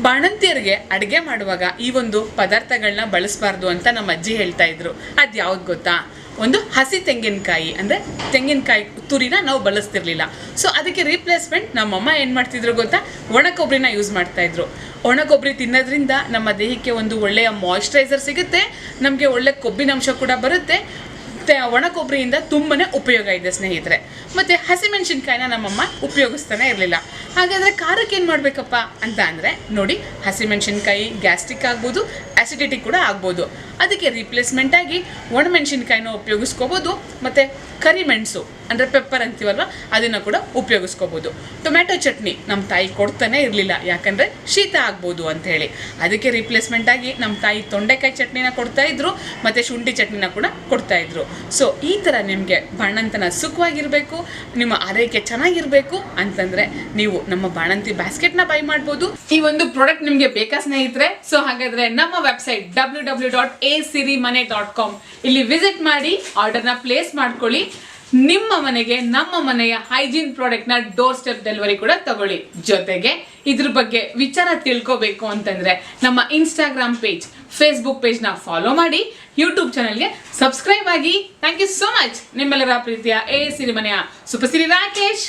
ಬಾಣಂತಿಯರಿಗೆ ಅಡುಗೆ ಮಾಡುವಾಗ ಈ ಒಂದು ಪದಾರ್ಥಗಳನ್ನ ಬಳಸಬಾರ್ದು ಅಂತ ನಮ್ಮ ಅಜ್ಜಿ ಹೇಳ್ತಾ ಇದ್ರು. ಅದು ಯಾವ್ದು ಗೊತ್ತಾ? ಒಂದು ಹಸಿ ತೆಂಗಿನಕಾಯಿ, ಅಂದರೆ ತೆಂಗಿನಕಾಯಿ ತುರಿನ ನಾವು ಬಳಸ್ತಿರ್ಲಿಲ್ಲ. ಸೊ ಅದಕ್ಕೆ ರೀಪ್ಲೇಸ್ಮೆಂಟ್ ನಮ್ಮಮ್ಮ ಏನು ಮಾಡ್ತಿದ್ರು ಗೊತ್ತಾ? ಒಣ ಕೊಬ್ಬರಿನ ಯೂಸ್ ಮಾಡ್ತಾಯಿದ್ರು. ಒಣ ಕೊಬ್ಬರಿ ತಿನ್ನೋದ್ರಿಂದ ನಮ್ಮ ದೇಹಕ್ಕೆ ಒಂದು ಒಳ್ಳೆಯ ಮಾಯಿಶ್ಚರೈಸರ್ ಸಿಗುತ್ತೆ, ನಮಗೆ ಒಳ್ಳೆ ಕೊಬ್ಬಿನಾಂಶ ಕೂಡ ಬರುತ್ತೆ. ಒಣ ಕೊಬ್ಬರಿಯಿಂದ ತುಂಬಾ ಉಪಯೋಗ ಇದೆ ಸ್ನೇಹಿತರೆ. ಮತ್ತು ಹಸಿಮೆಣಸಿನ್ಕಾಯಿನ ನಮ್ಮಮ್ಮ ಉಪಯೋಗಿಸ್ತಾನೆ ಇರಲಿಲ್ಲ. ಹಾಗಾದರೆ ಖಾರಕ್ಕೆ ಏನು ಮಾಡಬೇಕಪ್ಪ ಅಂತ ಅಂದರೆ ನೋಡಿ, ಹಸಿಮೆಣಸಿನ್ಕಾಯಿ ಗ್ಯಾಸ್ಟ್ರಿಕ್ ಆಗ್ಬೋದು, ಆ್ಯಸಿಡಿಟಿ ಕೂಡ ಆಗ್ಬೋದು. ಅದಕ್ಕೆ ರೀಪ್ಲೇಸ್ಮೆಂಟಾಗಿ ಒಣಮೆಣಸಿನ್ಕಾಯಿನ ಉಪಯೋಗಿಸ್ಕೋಬೋದು. ಮತ್ತು ಕರಿಮೆಣಸು ಅಂದರೆ ಪೆಪ್ಪರ್ ಅಂತೀವಲ್ವ, ಅದನ್ನು ಕೂಡ ಉಪಯೋಗಿಸ್ಕೋಬೋದು. ಟೊಮ್ಯಾಟೊ ಚಟ್ನಿ ನಮ್ಮ ತಾಯಿ ಕೊಡ್ತಾನೆ ಇರಲಿಲ್ಲ, ಯಾಕಂದರೆ ಶೀತ ಆಗ್ಬೋದು ಅಂತ ಹೇಳಿ. ಅದಕ್ಕೆ ರೀಪ್ಲೇಸ್ಮೆಂಟಾಗಿ ನಮ್ಮ ತಾಯಿ ತೊಂಡೆಕಾಯಿ ಚಟ್ನಿನ ಕೊಡ್ತಾಯಿದ್ರು, ಮತ್ತು ಶುಂಠಿ ಚಟ್ನಿನ ಕೂಡ ಕೊಡ್ತಾಯಿದ್ರು. ಸೊ ಈ ಥರ ನಿಮಗೆ ಬಾಣಂತನ ಸುಖವಾಗಿರಬೇಕು, ನಿಮ್ಮ ಆರೈಕೆ ಚೆನ್ನಾಗಿರಬೇಕು ಅಂತಂದರೆ ನೀವು ನಮ್ಮ ಬಾಣಂತಿ ಬ್ಯಾಸ್ಕೆಟ್ನ ಬೈ ಮಾಡ್ಬೋದು. ಈ ಒಂದು ಪ್ರಾಡಕ್ಟ್ ನಿಮಗೆ ಬೇಕಾ ಸ್ನೇಹಿತರೆ? ಸೊ ಹಾಗಾದರೆ ನಮ್ಮ ವೆಬ್ಸೈಟ್ www.asirimane.com ಇಲ್ಲಿ ವಿಸಿಟ್ ಮಾಡಿ ಆರ್ಡರ್ನ ಪ್ಲೇಸ್ ಮಾಡ್ಕೊಳ್ಳಿ. ನಿಮ್ಮ ಮನೆಗೆ ನಮ್ಮ ಮನೆಯ ಹೈಜೀನ್ ಪ್ರಾಡಕ್ಟ್ನ ಡೋರ್ ಸ್ಟೆಪ್ ಡೆಲಿವರಿ ಕೂಡ ತಗೊಳ್ಳಿ. ಜೊತೆಗೆ ಇದ್ರ ಬಗ್ಗೆ ವಿಚಾರ ತಿಳ್ಕೋಬೇಕು ಅಂತಂದ್ರೆ ನಮ್ಮ ಇನ್ಸ್ಟಾಗ್ರಾಮ್ ಪೇಜ್, ಫೇಸ್ಬುಕ್ ಪೇಜ್ನ ಫಾಲೋ ಮಾಡಿ, ಯೂಟ್ಯೂಬ್ ಚಾನಲ್ಗೆ ಸಬ್ಸ್ಕ್ರೈಬ್ ಆಗಿ. Thank you so much. ನಿಮ್ಮೆಲ್ಲರ ಪ್ರೀತಿಯ ಎ ಸಿರಿಮನೆಯ ಸುಪಸಿರಿ ರಾಕೇಶ್.